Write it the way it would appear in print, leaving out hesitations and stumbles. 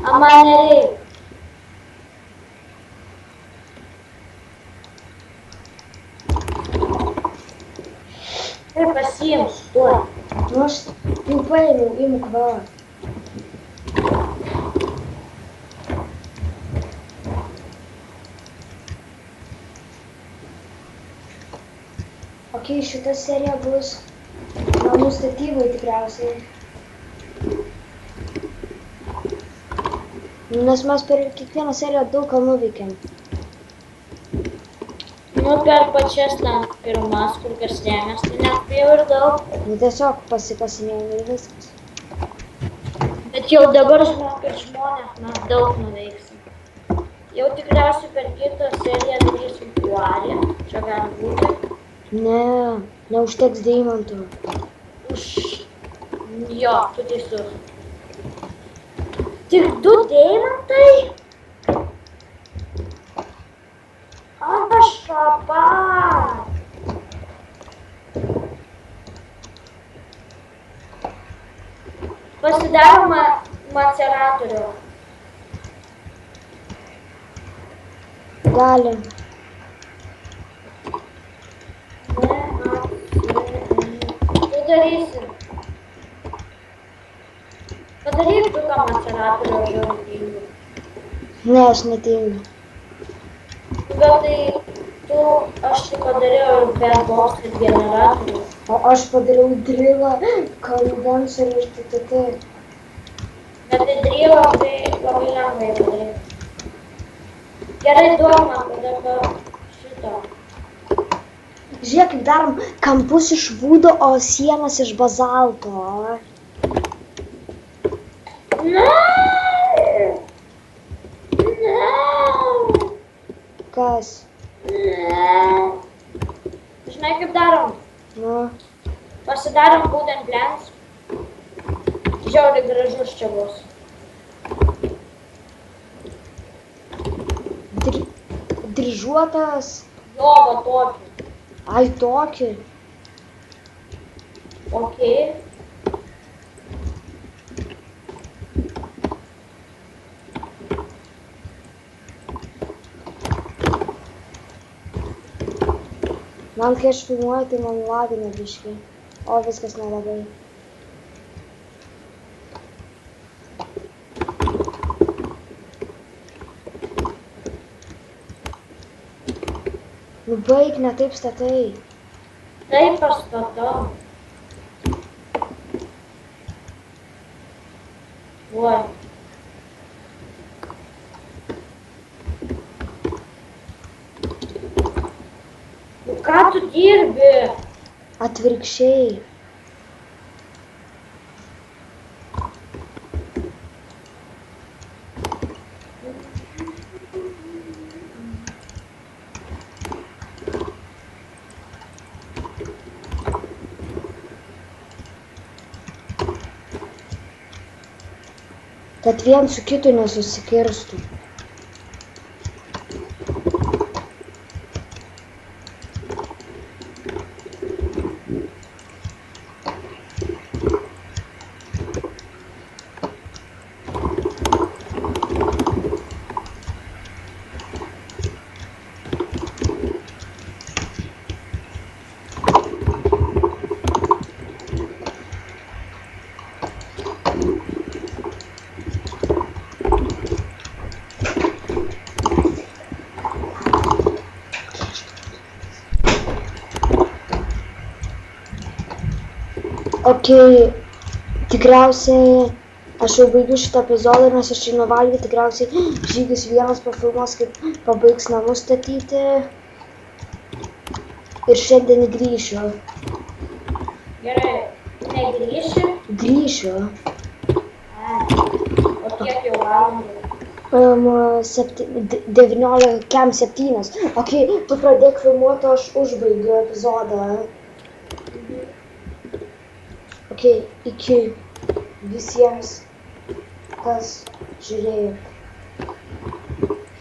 A man nereik. Ir pasiimsiu, duok. Nu aš jau paėmiau, imk va. Ok, šita serija bus namų statybai tikriausiai. Nes mes per kiekvieną seriją daug ką nuveikėm. Nu, per pačias ten pirmas, kur kas rėmės, tai net jau ir daug. Nu tiesiog pasikasinėjom ir viskas. Bet jau dabar žinokit žmonės, mes daug nuveiksim. Jau tikriausiai per kitą seriją darysim kvarį. Čia gali būti. Ne, neužteks deimantų. Jo, tu teisus. Tik 2 deimantai? Aš šapat. Pasidarom maceratorių. Galim. Tu darysi. Padaryk tu tą maceratorių žaudingų. Ne, aš netingiu. Bet tai aš tik padariau ir be boss ir generatorių. O aš padariau drilą, kondenserį ir TTT. Bet tai drilą tai labai lengvai padaryti. Gerai, duok man tada šito. Žiūrėk, kaip darom kampus iš vūdo, o sienas iš bazalto. Ne! Ne! Kas? Ne! Žinai, kaip darom? Nu, Pasidarom būtent lens. Žiauriai gražus čia bus. dryžuotas. Jo, va tokį. Ai, tokį. Okei. Man kai aš filmuoju, tai man lagina biškį. O, viskas nelabai. Nu baig, ne taip statai. Taip aš statau. Oi. Nu ką tu dirbi? Atvirkščiai. Kad vien su kitu nesusikirstų. Ok, tikriausiai aš jau baigiu šitą epizodą, nes aš einu valgyti, tikriausiai Žygis vienas pafilmuos, kaip pabaigs namus statyti. Ir šiandien grįšiu. Gerai, negrįši? Grįšiu. O kiek jau valandų? 19:07. Ok, tu pradėk filmuoti, aš užbaigiu epizodą. Ok, iki visiems, kas žiūrėjo.